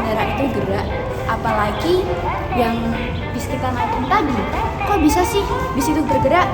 bendera itu gerak, apalagi yang bis kita naikin tadi. Kok bisa sih bis itu bergerak?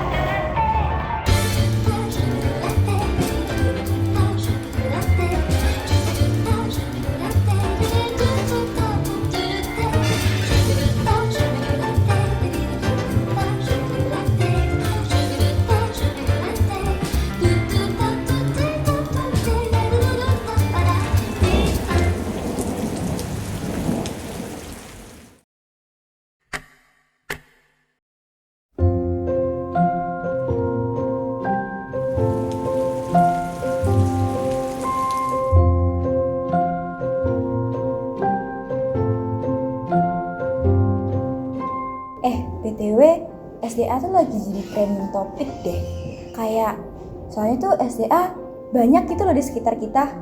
BTW, SDA tuh lagi jadi trending topik deh. Kayak, soalnya tuh SDA banyak gitu loh di sekitar kita.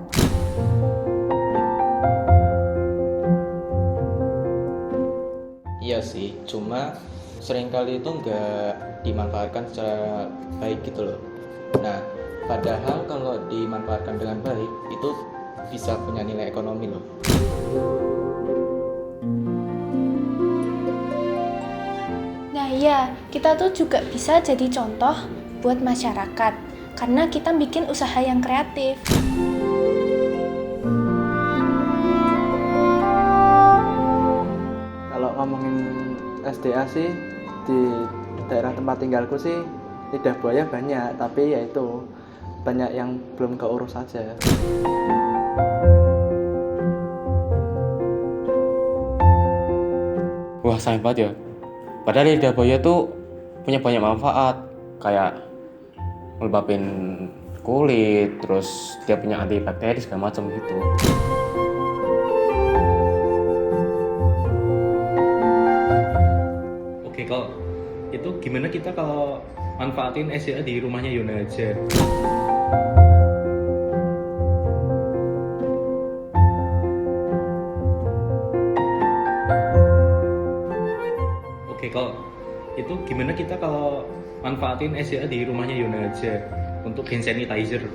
Iya sih, cuma seringkali itu nggak dimanfaatkan secara baik gitu loh. Nah, padahal kalau dimanfaatkan dengan baik, itu bisa punya nilai ekonomi loh. Nah iya, kita tuh juga bisa jadi contoh buat masyarakat karena kita bikin usaha yang kreatif. Kalau ngomongin SDA sih, di daerah tempat tinggalku sih lidah buaya banyak, tapi ya itu banyak yang belum keurus aja. Wah, sayang banget ya. Padahal lidah buaya tuh punya banyak manfaat, kayak ngelembabin kulit, terus dia punya antibakteri segala macam gitu. Oke, kalau itu gimana kita kalau manfaatin SDA di rumahnya Yona aja? Oke, kalau itu gimana kita kalau manfaatin SDA di rumahnya Yona aja untuk hand sanitizer?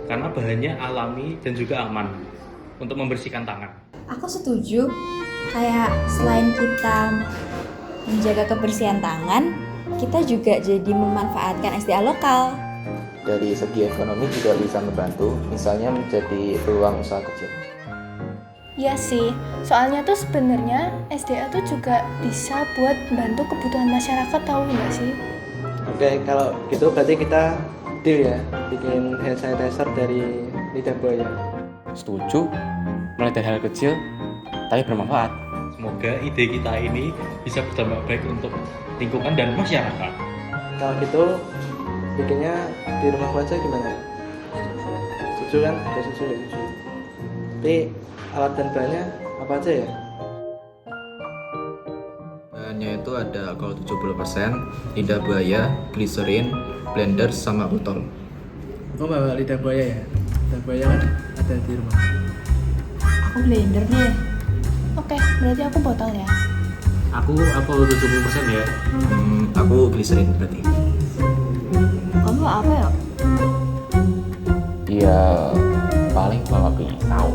Karena bahannya alami dan juga aman untuk membersihkan tangan. Aku setuju, kayak selain kita menjaga kebersihan tangan, kita juga jadi memanfaatkan SDA lokal. Dari segi ekonomi juga bisa membantu, misalnya menjadi peluang usaha kecil. Iya sih, soalnya tuh sebenarnya SDA tuh juga bisa buat bantu kebutuhan masyarakat, tahu nggak sih? Oke, kalau gitu berarti kita deal ya, bikin hand sanitizer dari lidah buaya. Setuju, mulai dari hal kecil tapi bermanfaat. Semoga ide kita ini bisa berdampak baik untuk lingkungan dan masyarakat. Kalau gitu bikinnya di rumahku aja gimana? Setuju kan? Ada setuju ya? Tapi alat dan bahannya apa aja ya? Bahannya itu ada alkohol 70%, lidah buaya, gliserin, blender, sama botol. Aku bawa lidah buaya ya? Lidah buaya kan ada di rumah. Aku blender deh. Oke, berarti aku botol ya. Aku alkohol 70% ya. Aku gliserin berarti. Kamu apa ya? Iya, paling bawa pisau.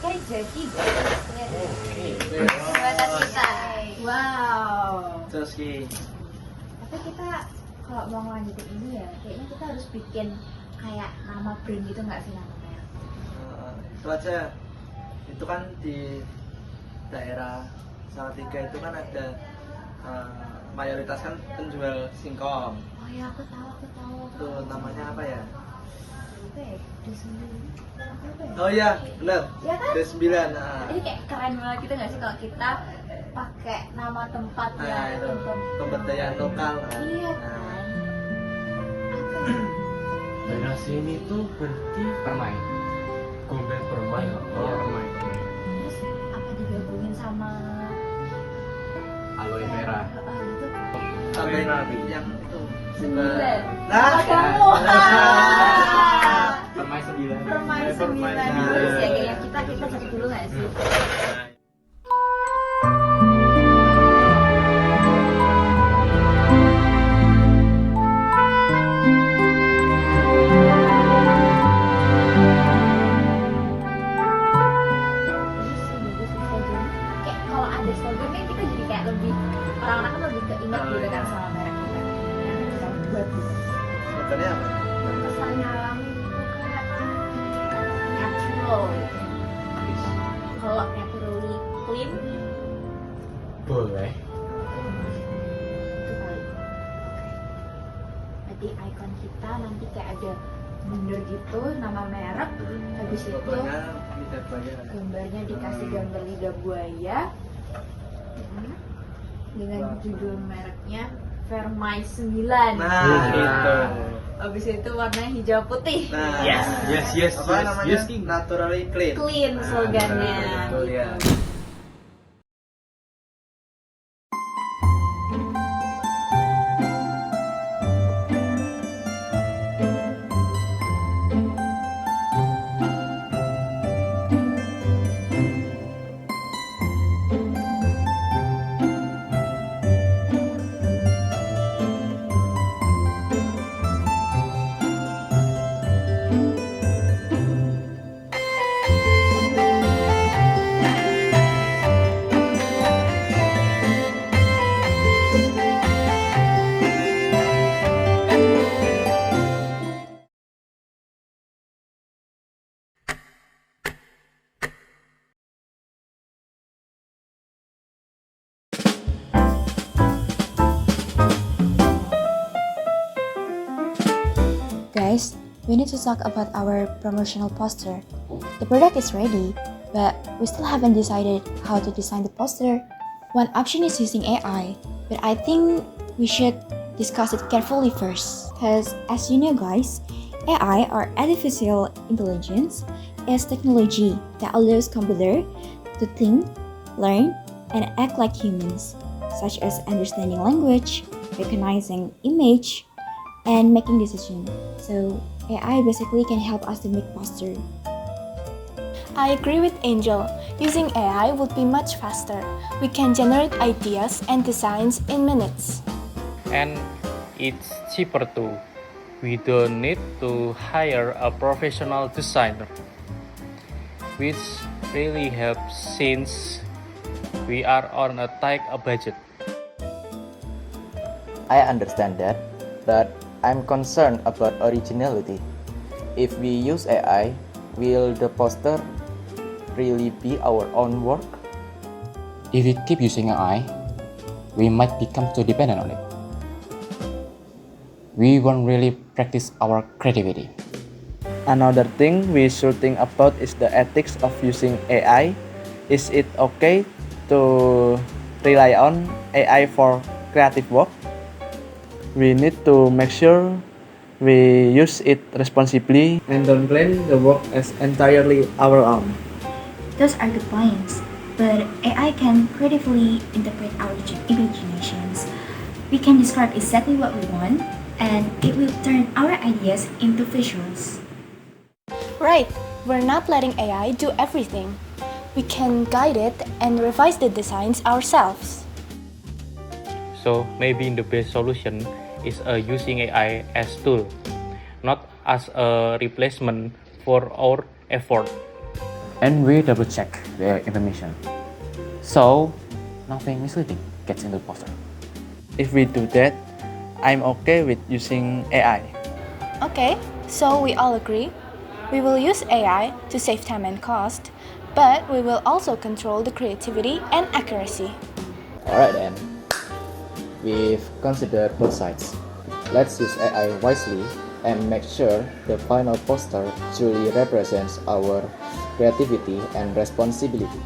Oke, jadi guys, buatan kita. Wow. Terus Ki. Tapi kita kalau mau ngelanjutin ini ya, kayaknya kita harus bikin kayak nama brand gitu nggak sih namanya? Itu aja. Itu kan di daerah Salatiga itu kan ada mayoritas kan penjual singkong. Oh ya, aku tahu. Itu namanya apa ya? Apa ya? Apa ya? Oh iya, benar. Ya kan? D9. Nah. Ini kayak keren banget gitu nggak sih kalau kita pakai nama tempat Nah, ya? itu pemberdayaan lokal kan. Iya Nah, kan? Daerah sini tuh berarti permai. Gombel permai. Iya. Permai. Terus apa digabungin sama Aloe vera. itu tambahin yang itu. 9. Nah, Kamu. Permai 9. Permai 9. Permai Terus ya 9. kayak kita cari dulu nggak sih? Kayak kalau ada slogan kan kita jadi kayak lebih orang-orang kan lebih keinget gitu kan sama merek kita yang kita buat gitu. Slogannya apa? Kesannya alami itu kayak natural gitu. Kalau naturally clean Boleh. itu kali. Oke. Berarti icon kita nanti kayak ada bundar gitu nama merek, habis itu Fotonya lidah buaya. gambarnya dikasih gambar lidah buaya. Dengan judul mereknya Vermai 9. Nah, itu. Habis itu warnanya hijau putih. Nah, Yes. apa namanya? Naturally clean. Clean slogannya. Betul ya. Guys, we need to talk about our promotional poster. The product is ready, but we still haven't decided how to design the poster. One option is using AI, but I think we should discuss it carefully first. Because as you know guys, AI or artificial intelligence is technology that allows computer to think, learn, and act like humans, such as understanding language, recognizing image, and making decisions. So AI basically can help us to make poster. I agree with Angel. Using AI would be much faster. We can generate ideas and designs in minutes. And it's cheaper too. We don't need to hire a professional designer, which really helps since we are on a tight budget. I understand that, but I'm concerned about originality. If we use AI, will the poster really be our own work? If we keep using AI, we might become too dependent on it. We won't really practice our creativity. Another thing we should think about is the ethics of using AI. Is it okay to rely on AI for creative work? We need to make sure we use it responsibly and don't claim the work as entirely our own. Those are good points, but AI can creatively interpret our imaginations. We can describe exactly what we want, and it will turn our ideas into visuals. Right, we're not letting AI do everything. We can guide it and revise the designs ourselves. So maybe the best solution is using AI as tool, not as a replacement for our effort. and we double check the information. So nothing misleading gets into the poster. If we do that, I'm okay with using AI. Okay, so we all agree. We will use AI to save time and cost, but we will also control the creativity and accuracy. Alright then, we've considered both sides. Let's use AI wisely and make sure the final poster truly represents our creativity and responsibility.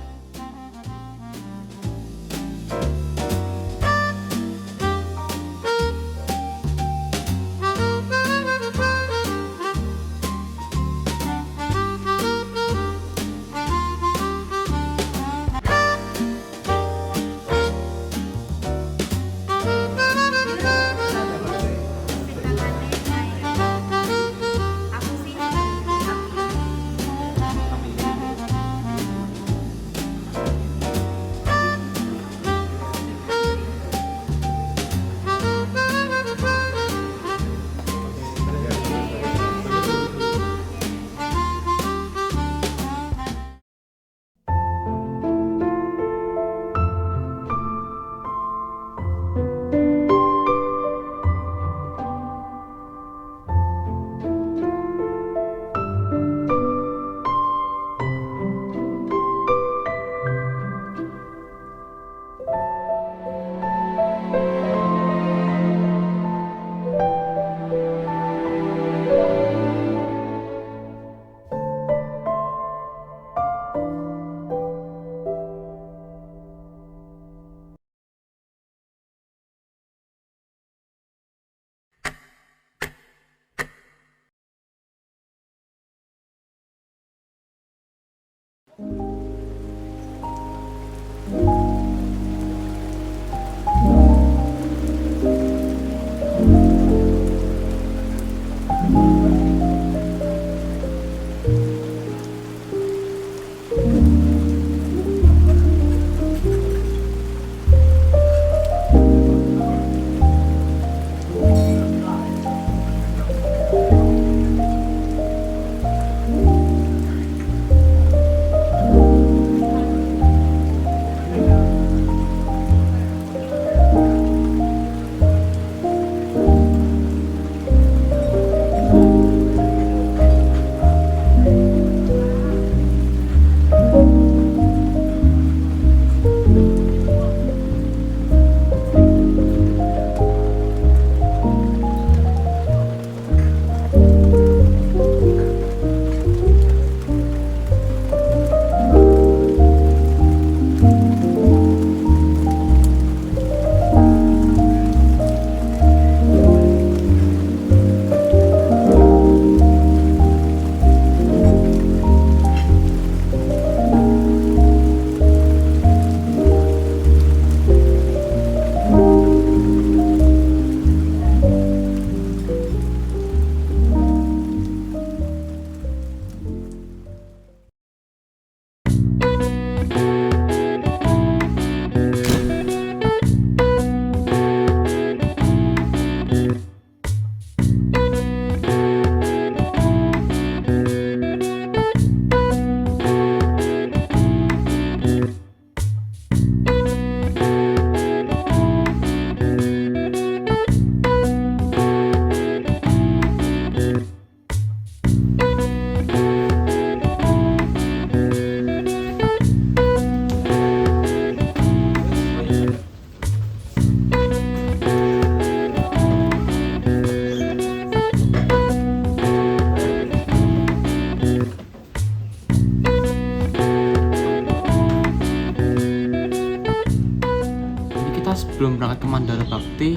Sebelum berangkat ke Mandala Bakti,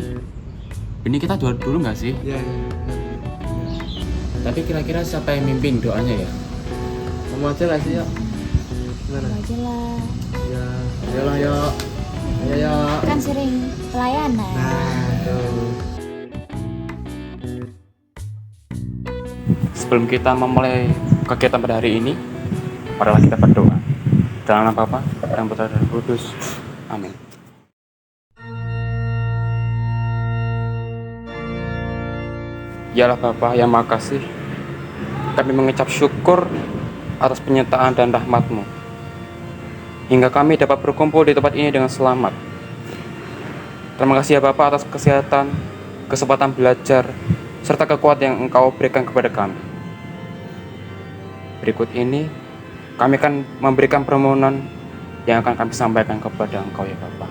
ini kita doa dulu nggak sih? Iya. Tapi kira-kira siapa yang mimpin doanya ya? Kamu aja lah sih, yuk. Gimana? Aja lah. Ya, ayolah yuk. Ayo yuk. Kan sering pelayanan. Nah, tuh. Sebelum kita memulai kegiatan pada hari ini, marilah kita berdoa. Dalam nama Bapa dan Putra dan Roh Kudus. Amin. Yalah Bapa yang Maha Kasih, kami mengucap syukur atas penyertaan dan rahmat-Mu, hingga kami dapat berkumpul di tempat ini dengan selamat. Terima kasih ya Bapa atas kesehatan, kesempatan belajar, serta kekuatan yang Engkau berikan kepada kami. Berikut ini, kami akan memberikan permohonan yang akan kami sampaikan kepada Engkau ya Bapa.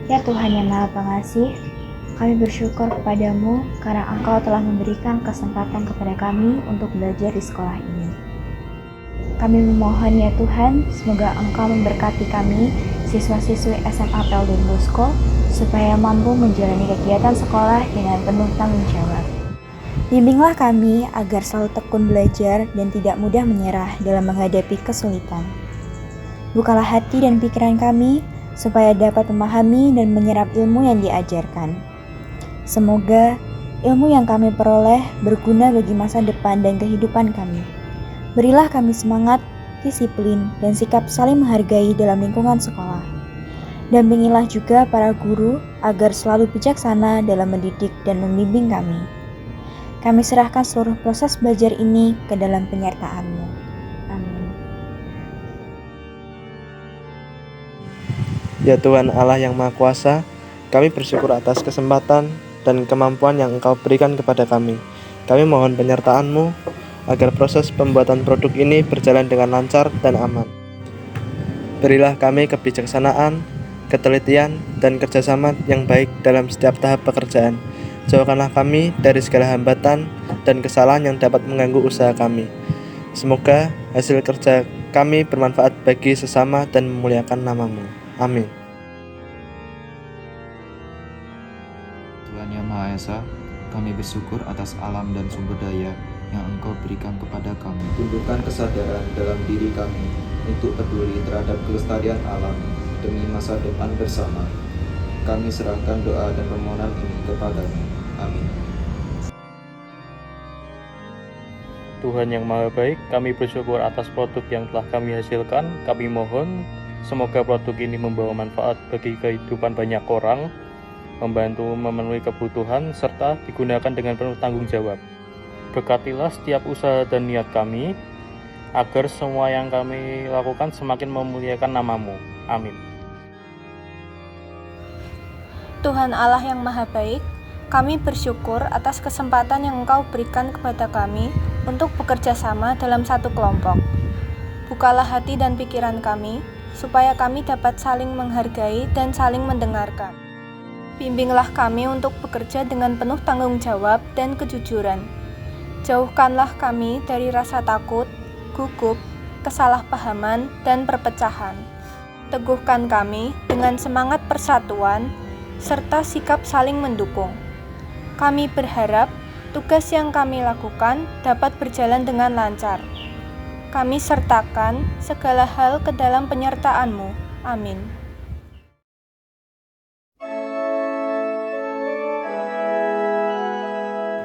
Ya Tuhan yang Maha Pengasih, kami bersyukur kepadamu karena Engkau telah memberikan kesempatan kepada kami untuk belajar di sekolah ini. Kami memohon ya Tuhan, semoga Engkau memberkati kami, siswa-siswi SMA PL Don Bosco, supaya mampu menjalani kegiatan sekolah dengan penuh tanggung jawab. Bimbinglah kami agar selalu tekun belajar dan tidak mudah menyerah dalam menghadapi kesulitan. Bukalah hati dan pikiran kami, supaya dapat memahami dan menyerap ilmu yang diajarkan. Semoga ilmu yang kami peroleh berguna bagi masa depan dan kehidupan kami. Berilah kami semangat, disiplin, dan sikap saling menghargai dalam lingkungan sekolah. Dampingilah juga para guru agar selalu bijaksana dalam mendidik dan membimbing kami. Kami serahkan seluruh proses belajar ini ke dalam penyertaan-Mu. Amin. Ya Tuhan Allah yang Maha Kuasa, kami bersyukur atas kesempatan dan kemampuan yang Engkau berikan kepada kami. Kami mohon penyertaan-Mu agar proses pembuatan produk ini berjalan dengan lancar dan aman. Berilah kami kebijaksanaan, ketelitian, dan kerjasama yang baik dalam setiap tahap pekerjaan. Jauhkanlah kami dari segala hambatan dan kesalahan yang dapat mengganggu usaha kami. Semoga hasil kerja kami bermanfaat bagi sesama dan memuliakan nama-Mu. Amin. Tuhan yang Maha Esa, kami bersyukur atas alam dan sumber daya yang Engkau berikan kepada kami. Tumbuhkan kesadaran dalam diri kami untuk peduli terhadap kelestarian alam demi masa depan bersama. Kami serahkan doa dan permohonan ini kepada-Mu. Amin. Tuhan yang Maha Baik, kami bersyukur atas produk yang telah kami hasilkan. Kami mohon semoga produk ini membawa manfaat bagi kehidupan banyak orang, membantu memenuhi kebutuhan, serta digunakan dengan penuh tanggung jawab. Berkatilah setiap usaha dan niat kami, agar semua yang kami lakukan semakin memuliakan nama-Mu. Amin. Tuhan Allah yang Maha Baik, kami bersyukur atas kesempatan yang Engkau berikan kepada kami untuk bekerja sama dalam satu kelompok. Bukalah hati dan pikiran kami, supaya kami dapat saling menghargai dan saling mendengarkan. Bimbinglah kami untuk bekerja dengan penuh tanggung jawab dan kejujuran. Jauhkanlah kami dari rasa takut, gugup, kesalahpahaman, dan perpecahan. Teguhkan kami dengan semangat persatuan, serta sikap saling mendukung. Kami berharap tugas yang kami lakukan dapat berjalan dengan lancar. Kami sertakan segala hal ke dalam penyertaan-Mu. Amin.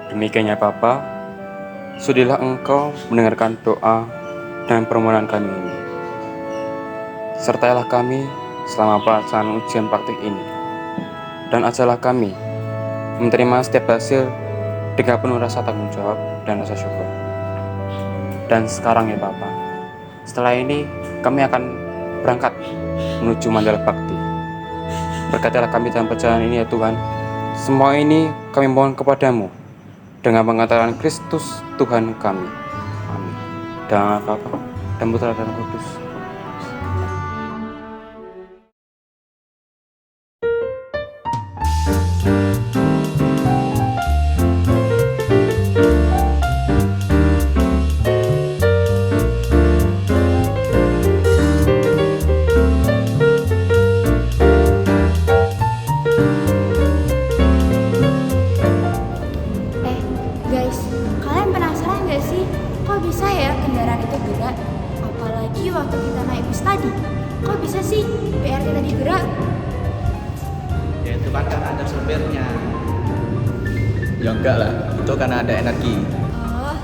Demikian ya Bapa, sudilah Engkau mendengarkan doa dan permohonan kami ini. Sertailah kami selama pelaksanaan ujian praktik ini, dan ajarlah kami menerima setiap hasil dengan penuh rasa tanggung jawab dan rasa syukur. Dan sekarang ya Bapa, setelah ini kami akan berangkat menuju Mandala Bakti. Berkatilah kami dalam perjalanan ini ya Tuhan. Semua ini kami mohon kepadamu dengan pengatakan Kristus Tuhan kami. Amin. Dan Bapa dan Putra dan Roh Kudus. Guys, kalian penasaran gak sih kok bisa ya kendaraan itu gerak? Apalagi waktu kita naik bus tadi. Kok bisa sih BRT tadi gerak? Ya itu kan karena ada supirnya. Ya enggak lah, itu karena ada energi. Oh,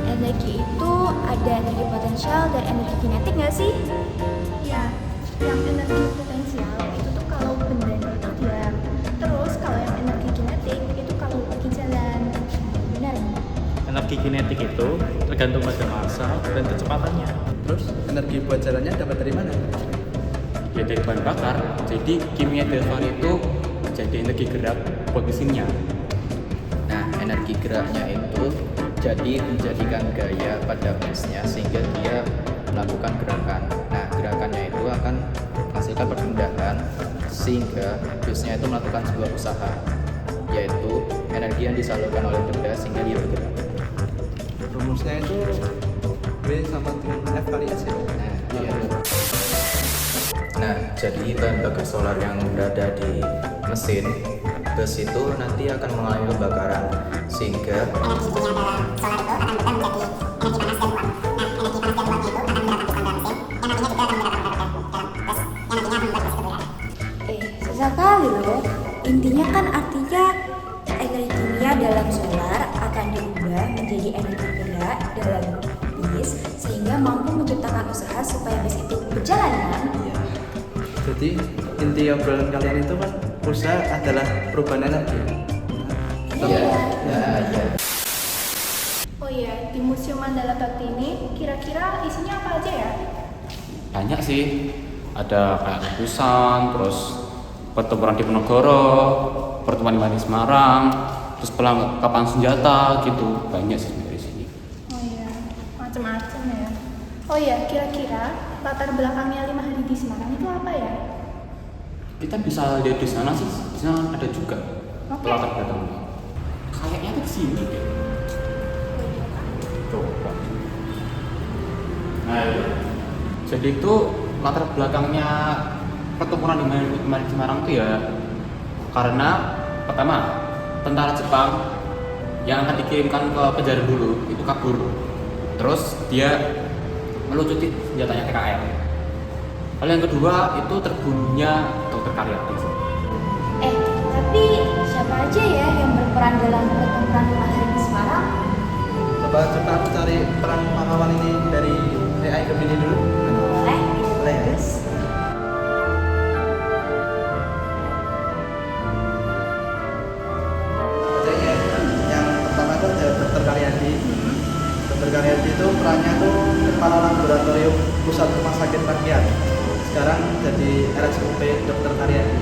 energi itu ada energi potensial dan energi kinetik gak sih? Ya, yang energi potensial itu tuh kalau bendanya itu diam. Terus kalau yang energi kinetik itu kalau lagi jalan. Benar? Energi kinetik itu tergantung tergantung pada masa dan kecepatannya. Terus energi buat jalannya dapat dari mana? Ya dari bahan bakar, jadi kimia driver itu jadi energi gerak buat mesinnya. Nah, energi geraknya itu jadi dijadikan gaya pada busnya sehingga dia melakukan gerakan. Nah, gerakannya itu akan menghasilkan perpindahan sehingga busnya itu melakukan sebuah usaha, yaitu energi yang disalurkan oleh benda sehingga dia bergerak. Rumusnya itu B sama F kali S ya? Nah, iya. Nah, jadi bahan bakar solar yang berada di mesin bus itu nanti akan mengalami pembakaran sehingga Susah kali loh. Intinya kan artinya energi kimia dalam solar akan diubah menjadi energi gerak dalam bis sehingga mampu menciptakan usaha supaya bis itu berjalan kan? Jadi inti obrolan kalian itu kan usaha adalah perubahan energi. iya, nah, iya. Oh iya, di Museum Mandala Bakti ini kira-kira isinya apa aja ya? Banyak sih, ada kayak lukisan, terus pertempuran di Diponegoro, pertemuan di Semarang, terus perlengkapan senjata gitu, banyak sih dari sini. Oh iya, macam-macam ya. Oh iya, kira-kira latar belakangnya 5 hari di Semarang itu apa ya? Kita bisa lihat di sana sih, di sana ada juga Oke. latar belakangnya. Kayaknya tuh di sini deh. Coba. Nah, itu. Jadi itu latar belakangnya pertempuran di Semarang itu ya karena pertama tentara Jepang yang akan dikirimkan ke penjara dulu itu kabur, terus dia melucuti senjatanya TKR. Lalu yang kedua itu terbunuhnya Dr. Karyadi. Tapi siapa aja ya yang berperan dalam pertempuran 5 hari di Semarang? Coba aku cari peran pahlawan ini dari AI ke Gemini dulu. Boleh. Boleh ya? Terus Jadi yang pertama itu ada Dr. Karyadi. Dr. Karyadi itu perannya tuh kepala laboratorium pusat rumah sakit rakyat. Sekarang jadi RSUP Dr. Karyadi.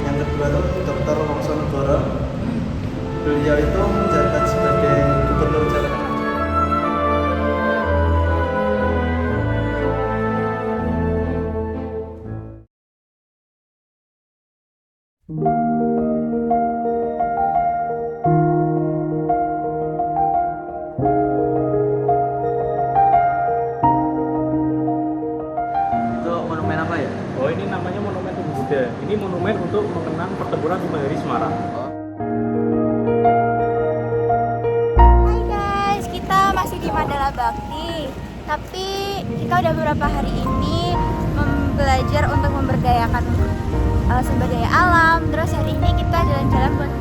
Yang kedua tuh Dr. Wongsonegoro. Beliau itu menjabat sebagai gubernur Jawa Tengah. Itu monumen apa ya? Oh, ini namanya Monumen Tugu Buddha. Ini monumen untuk mengenang pertempuran 5 hari Semarang. Hai guys, kita masih di Mandala Bakti. Tapi kita udah beberapa hari ini belajar untuk memberdayakan sumber daya alam. Terus hari ini kita jalan-jalan buat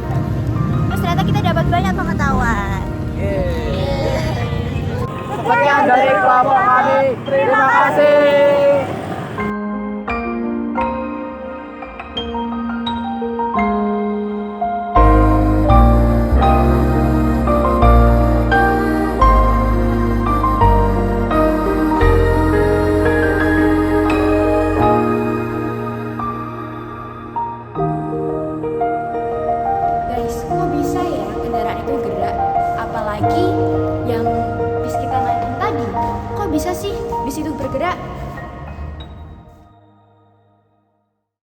terus ternyata kita dapat banyak pengetahuan. Sekian dari kelompok kami. Terima kasih. guys, kok bisa ya kendaraan itu gerak? Apalagi yang bis kita naikin tadi. Kok bisa sih bis itu bergerak?